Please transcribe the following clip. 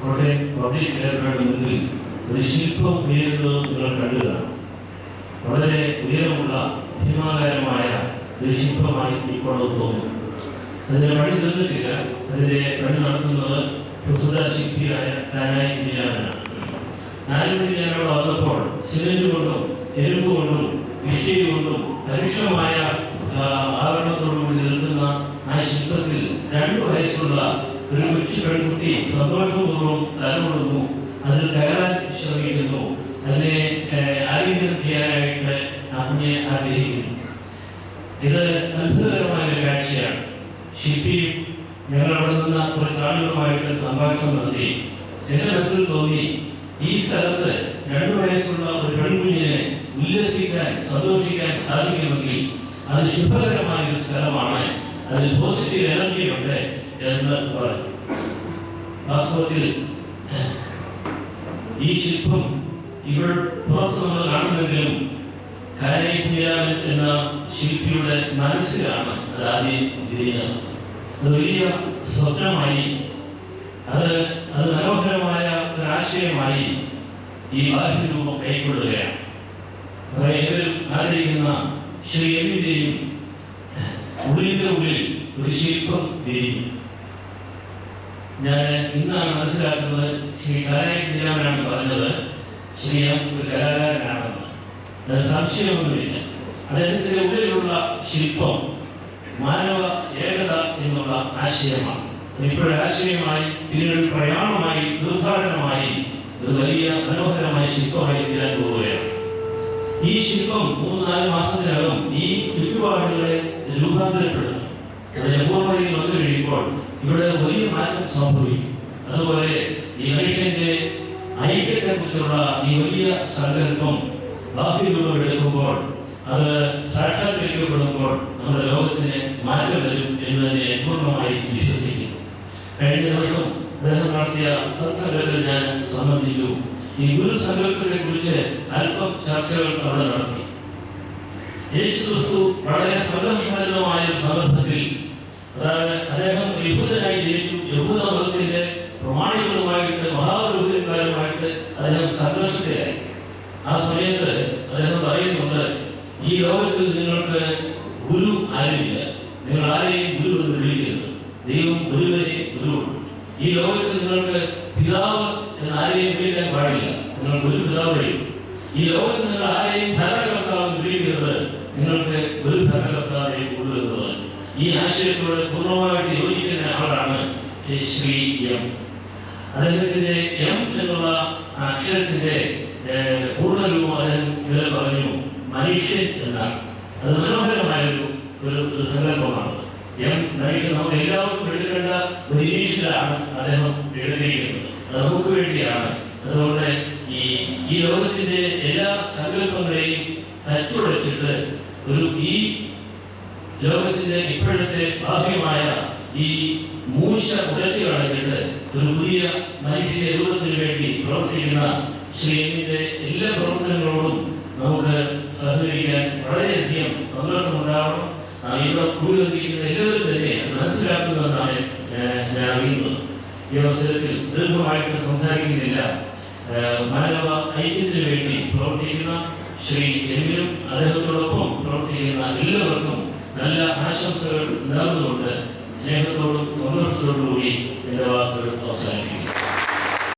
Kottayam public ലൈബ്രറിയുടെ മുന്നിൽ ഒരു ശില്പം ഉയരുന്നത് നിങ്ങൾ കണ്ടുക. വളരെ ഉയരമുള്ള ഭീമാകാരമായ ഒരു ശില്പമായി ഇപ്പോൾ തോന്നും. അതിൻ്റെ പണി തീർന്നിട്ടില്ല. അതിൻ്റെ പണി നടത്തുന്നത് പ്രസ്തുത ശില്പിയായ കാനായി കുഞ്ഞിരാമനാണ്. കാനായി കുഞ്ഞിരാമനോട് വന്നപ്പോൾ സിമന്റ് കൊണ്ടും എരുമ്പ് കൊണ്ടും വിഷയം കൊണ്ടും പരുഷമായ ആവരണത്തോടുകൂടി നിൽക്കുന്ന ആ ശില്പത്തിൽ 2 വയസ്സുള്ള ഒരു കൊച്ചു പെൺകുട്ടി സന്തോഷപൂർവ്വം തലമുടുന്നു. അതിൽ കയറാൻ ശ്രമിക്കുന്നു. അതിനെ ആലിംഗനം ചെയ്യാനായിട്ട് അമ്മയെ ആഗ്രഹിക്കുന്നു. ഇത് അത്ഭുതകരമായ ഒരു കാഴ്ചയാണ്. ശില്പിയും ഞങ്ങൾ അവിടെ നിന്ന് കുറച്ച് ആളുകളുമായിട്ട് സംഭാഷണം നടത്തി. എന്റെ മനസ്സിൽ തോന്നി, ഈ സ്ഥലത്ത് 2 വയസ്സുള്ള ഒരു പെൺകുഞ്ഞിനെ ഉല്ലസിക്കാൻ സന്തോഷിക്കാൻ സാധിക്കുമെങ്കിൽ അത് ശുഭകരമായ ഒരു സ്ഥലമാണ്, അതിൽ പോസിറ്റീവ് എനർജി ഉണ്ട് എന്ന് പറഞ്ഞു. വാസ്തവത്തിൽ ഈ ശില്പം ഇവിടെ പുറത്ത് നമ്മൾ കാണുന്നെങ്കിലും കാനായി കുഞ്ഞിരാമൻ എന്ന ശില്പിയുടെ മനസ്സിലാണ് അത് ആദ്യം വിരിഞ്ഞത്. അത് വലിയ സ്വപ്നമായി, അത് മനോഹരമായ ഒരാശയമായി ഈ ബാഹ്യരൂപം കൈക്കൊള്ളുകയാണ്. ഏവരും ആദരിക്കുന്ന ശ്രീ എമ്മിന്റെയും ഉള്ളിന്റെ ഉള്ളിൽ ഒരു ശില്പം വിരിഞ്ഞു. ഞാൻ ഇന്നാണ് മനസ്സിലാക്കുന്നത്, ശ്രീ കാനായി കുഞ്ഞിരാമനാണ് പറഞ്ഞത് ശ്രീ എം ഒരു കലാകാരനാണെന്ന്. അത് സംശയമൊന്നുമില്ല. അദ്ദേഹത്തിന്റെ ഉള്ളിലുള്ള ശില്പം മാനവ ഏകത എന്നുള്ള ആശയമാണ്. ഇപ്പോഴാശയമായി പിന്നീട് പ്രയാണമായി തീർത്ഥാടനമായി ഒരു വലിയ മനോഹരമായ ശില്പമായി തീരാൻ പോവുകയാണ്. ഈ ശില്പം 3-4 മാസത്തിനകം ഈ ചുറ്റുപാടുകളെ രൂപാന്തരപ്പെടുത്തും. അതിന്റെ പൂർണ്ണതയിൽ വന്നു കഴിയുമ്പോൾ ഇവിടെ വലിയ മാറ്റം സംഭവിക്കും. അതുപോലെ ഈ മനുഷ്യന്റെ ഐക്യത്തെ കുറിച്ചുള്ള ഈ വലിയ സങ്കല്പം ബാഹ്യരൂപം എടുക്കുമ്പോൾ, അത് സാക്ഷാത്കരിക്കപ്പെടുമ്പോൾ നമ്മുടെ ലോകത്തിന് മാറ്റം വരും എന്ന് തന്നെ പൂർണ്ണമായി വിശ്വസിക്കുന്നു. കഴിഞ്ഞ ദിവസം അദ്ദേഹം നടത്തിയ സത്സംഗത്തിൽ ഞാൻ സംബന്ധിച്ചു. ഈ ഗുരുസങ്കല്പത്തെ കുറിച്ച് അല്പം ചർച്ചകൾ അവിടെ നടത്തി. യേശുക്രിസ്തു വളരെ സന്തോഷകരമായ ഒരു സന്ദർഭത്തിൽ, അതായത് അദ്ദേഹം യഹൂദനായി ജനിച്ചു, യഹൂദ മതത്തിന്റെ പ്രമാണികളുമായിട്ട് മഹാപുരോഹിതന്മാരുമായിട്ട് അദ്ദേഹം സംഘർഷത്തിലായി. ആ സമയത്ത് അദ്ദേഹം പറയുന്നുണ്ട്, ഈ ലോകത്തിൽ നിങ്ങൾക്ക് ഗുരു ആരുമില്ല, നിങ്ങൾ ആരെയും ഗുരു എന്ന് വിളിക്കരുത്. ദൈവം ഗുരുവിനെ ഗുരുവുണ്ട്. ഈ ലോകത്തിൽ നിങ്ങൾക്ക് പിതാവ് എന്ന് ആരെയും വിളിക്കാൻ പാടില്ല, നിങ്ങൾക്ക് ഒരു പിതാവ് വഴിയും. ഈ ലോകത്തിൽ നിങ്ങൾ ആരെയും ഭരണകർത്താവ് വിളിക്കരുത്, നിങ്ങൾക്ക് ഒരു ഭരണകർത്താവെ കൊണ്ടുവരുന്നത്. ഈ ആശയത്തോട് പൂർണ്ണമായിട്ട് യോജിക്കുന്ന ആളാണ് ശ്രീ എം. അദ്ദേഹത്തിന്റെ എം എന്നുള്ള അക്ഷരത്തിന്റെ പൂർണ്ണരൂപം അദ്ദേഹം ചിലർ പറഞ്ഞു മനുഷ്യൻ എന്നാണ്. അത് മനോഹരമായ ഒരു സങ്കല്പമാണ്. എം മനുഷ്യൻ നമുക്ക് എല്ലാവർക്കും എടുക്കേണ്ട ഒരു ഇനീഷ്യലാണ് അദ്ദേഹം എഴുതിയിരിക്കുന്നത്. അത് നമുക്ക് വേണ്ടിയാണ്. അതുകൊണ്ട് ഈ ലോകത്തിന്റെ എല്ലാ സങ്കല്പങ്ങളെയും തച്ചുടച്ചിട്ട് ഈ ലോകത്തിന്റെ ഇപ്പോഴത്തെ ബാഹ്യമായ ഈ മൂശ ഉടച്ചു കളഞ്ഞിട്ട് ഒരു പുതിയ മനുഷ്യ രൂപത്തിന് വേണ്ടി പ്രവർത്തിക്കുന്ന ശ്രീ എമ്മിന്റെ എല്ലാ പ്രവർത്തനങ്ങളോടും നമുക്ക് സഹകരിക്കാൻ വളരെയധികം സന്തോഷമുണ്ടാവണം. ഇവിടെ കൂടിവന്നിരിക്കുന്ന എല്ലാവരും തന്നെ മനസ്സിലാക്കുന്നതെന്നാണ് ഞാൻ അറിയുന്നത്. ഈ അവസരത്തിൽ ദീർഘമായിട്ട് സംസാരിക്കുന്നില്ല. മാനവ ഐക്യത്തിന് വേണ്ടി പ്രവർത്തിക്കുന്ന ശ്രീ എമ്മിനും അദ്ദേഹത്തോടൊപ്പം പ്രവർത്തിക്കുന്ന എല്ലാവർക്കും നല്ല ആശംസകൾ നേർന്നുകൊണ്ട് സ്നേഹത്തോടും സന്തോഷത്തോടും കൂടി എൻ്റെ വാക്കുകൾ അവസാനിപ്പിക്കും.